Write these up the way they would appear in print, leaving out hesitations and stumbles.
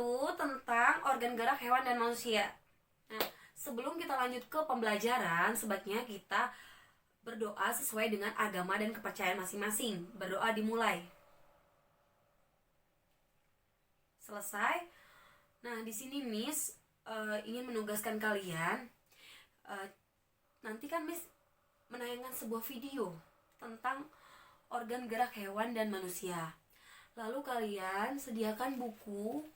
itu tentang organ gerak hewan dan manusia. Nah, sebelum kita lanjut ke pembelajaran, sebaiknya kita berdoa sesuai dengan agama dan kepercayaan masing-masing. Berdoa dimulai. Selesai. Nah, di sini Miss ingin menugaskan kalian. Nanti kan Miss menayangkan sebuah video tentang organ gerak hewan dan manusia. Lalu kalian sediakan buku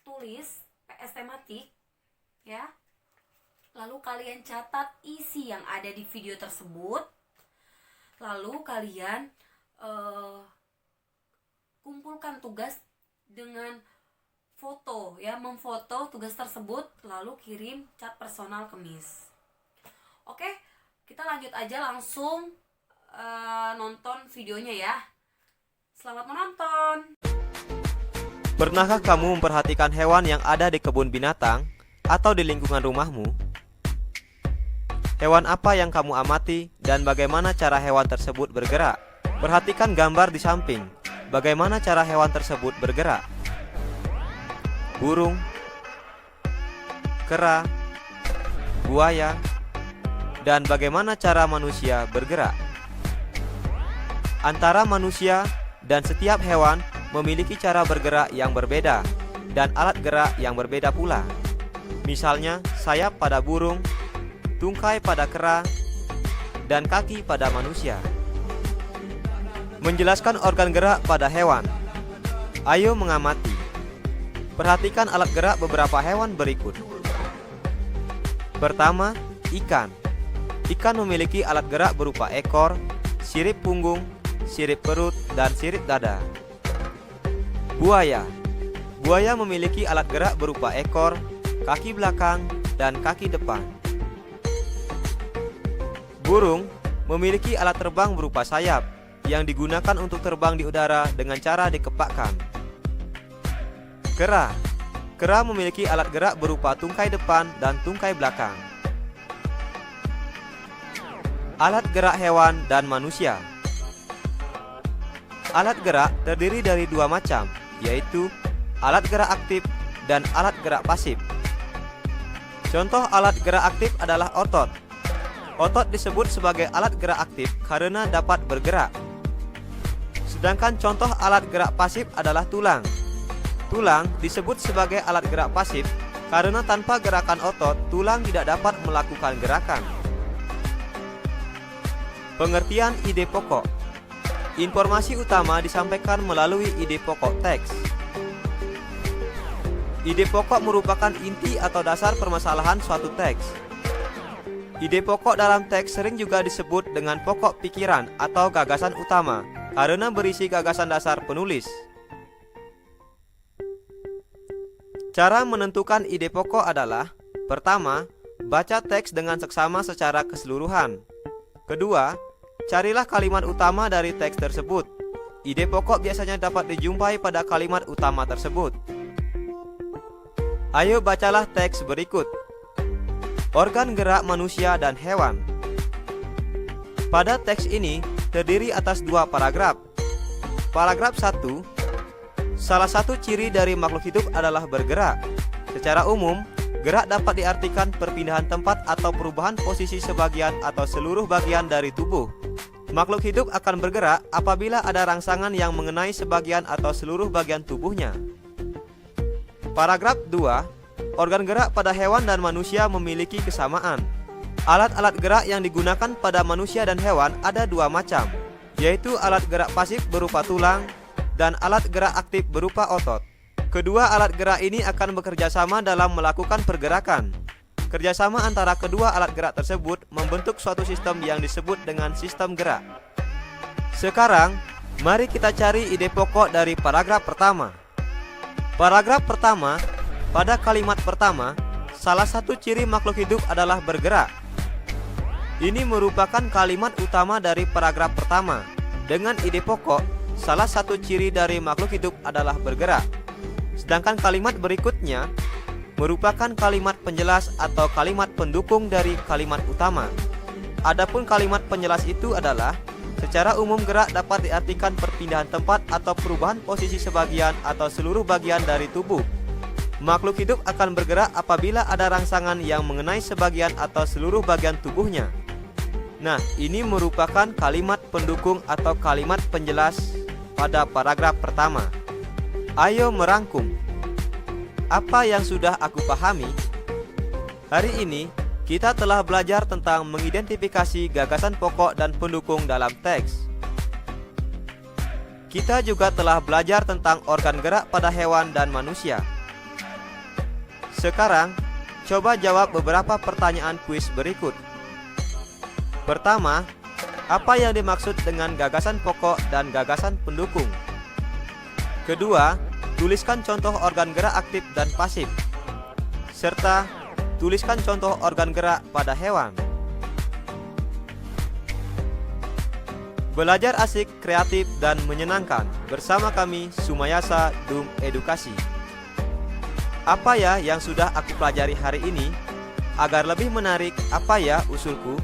tulis PS tematik ya. Lalu kalian catat isi yang ada di video tersebut. Lalu kalian kumpulkan tugas dengan foto ya, memfoto tugas tersebut lalu kirim cat personal ke Miss. Oke, kita lanjut aja langsung nonton videonya ya. Selamat menonton. Pernahkah kamu memperhatikan hewan yang ada di kebun binatang atau di lingkungan rumahmu? Hewan apa yang kamu amati dan bagaimana cara hewan tersebut bergerak? Perhatikan gambar di samping. Bagaimana cara hewan tersebut bergerak? Burung, kera, buaya, dan bagaimana cara manusia bergerak? Antara manusia dan setiap hewan memiliki cara bergerak yang berbeda dan alat gerak yang berbeda pula. Misalnya, sayap pada burung, tungkai pada kera, dan kaki pada manusia. Menjelaskan organ gerak pada hewan. Ayo mengamati. Perhatikan alat gerak beberapa hewan berikut. Pertama, ikan. Ikan memiliki alat gerak berupa ekor, sirip punggung, sirip perut, dan sirip dada. Buaya. Buaya memiliki alat gerak berupa ekor, kaki belakang, dan kaki depan. Burung memiliki alat terbang berupa sayap yang digunakan untuk terbang di udara dengan cara dikepakkan. Kera. Kera memiliki alat gerak berupa tungkai depan dan tungkai belakang. Alat gerak hewan dan manusia. Alat gerak terdiri dari dua macam, yaitu alat gerak aktif dan alat gerak pasif. Contoh alat gerak aktif adalah otot. Otot disebut sebagai alat gerak aktif karena dapat bergerak. Sedangkan contoh alat gerak pasif adalah tulang. Tulang disebut sebagai alat gerak pasif karena tanpa gerakan otot, tulang tidak dapat melakukan gerakan. Pengertian ide pokok. Informasi utama disampaikan melalui ide pokok teks. Ide pokok merupakan inti atau dasar permasalahan suatu teks. Ide pokok dalam teks sering juga disebut dengan pokok pikiran atau gagasan utama karena berisi gagasan dasar penulis. Cara menentukan ide pokok adalah: pertama, baca teks dengan seksama secara keseluruhan. Kedua, carilah kalimat utama dari teks tersebut. Ide pokok biasanya dapat dijumpai pada kalimat utama tersebut. Ayo bacalah teks berikut. Organ gerak manusia dan hewan. Pada teks ini terdiri atas dua paragraf. Paragraf 1, salah satu ciri dari makhluk hidup adalah bergerak. Secara umum, gerak dapat diartikan perpindahan tempat atau perubahan posisi sebagian atau seluruh bagian dari tubuh. Makhluk hidup akan bergerak apabila ada rangsangan yang mengenai sebagian atau seluruh bagian tubuhnya. Paragraf 2, organ gerak pada hewan dan manusia memiliki kesamaan. Alat-alat gerak yang digunakan pada manusia dan hewan ada dua macam, yaitu alat gerak pasif berupa tulang dan alat gerak aktif berupa otot. Kedua alat gerak ini akan bekerja sama dalam melakukan pergerakan. Kerjasama antara kedua alat gerak tersebut membentuk suatu sistem yang disebut dengan sistem gerak. Sekarang, mari kita cari ide pokok dari paragraf pertama. Paragraf pertama, pada kalimat pertama, salah satu ciri makhluk hidup adalah bergerak. Ini merupakan kalimat utama dari paragraf pertama. Dengan ide pokok, salah satu ciri dari makhluk hidup adalah bergerak. Sedangkan kalimat berikutnya merupakan kalimat penjelas atau kalimat pendukung dari kalimat utama. Adapun kalimat penjelas itu adalah: secara umum gerak dapat diartikan perpindahan tempat atau perubahan posisi sebagian atau seluruh bagian dari tubuh. Makhluk hidup akan bergerak apabila ada rangsangan yang mengenai sebagian atau seluruh bagian tubuhnya. Nah, ini merupakan kalimat pendukung atau kalimat penjelas pada paragraf pertama. Ayo merangkum. Apa yang sudah aku pahami? Hari ini, kita telah belajar tentang mengidentifikasi gagasan pokok dan pendukung dalam teks. Kita juga telah belajar tentang organ gerak pada hewan dan manusia. Sekarang, coba jawab beberapa pertanyaan kuis berikut. Pertama, apa yang dimaksud dengan gagasan pokok dan gagasan pendukung? Kedua, tuliskan contoh organ gerak aktif dan pasif, serta tuliskan contoh organ gerak pada hewan. Belajar asik, kreatif, dan menyenangkan bersama kami Sumayasa Dum Edukasi. Apa ya yang sudah aku pelajari hari ini? Agar lebih menarik, apa ya usulku?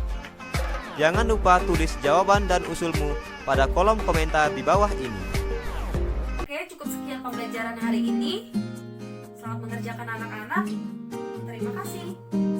Jangan lupa tulis jawaban dan usulmu pada kolom komentar di bawah ini. Oke, cukup sekian pembelajaran hari ini. Selamat mengerjakan anak-anak. Terima kasih.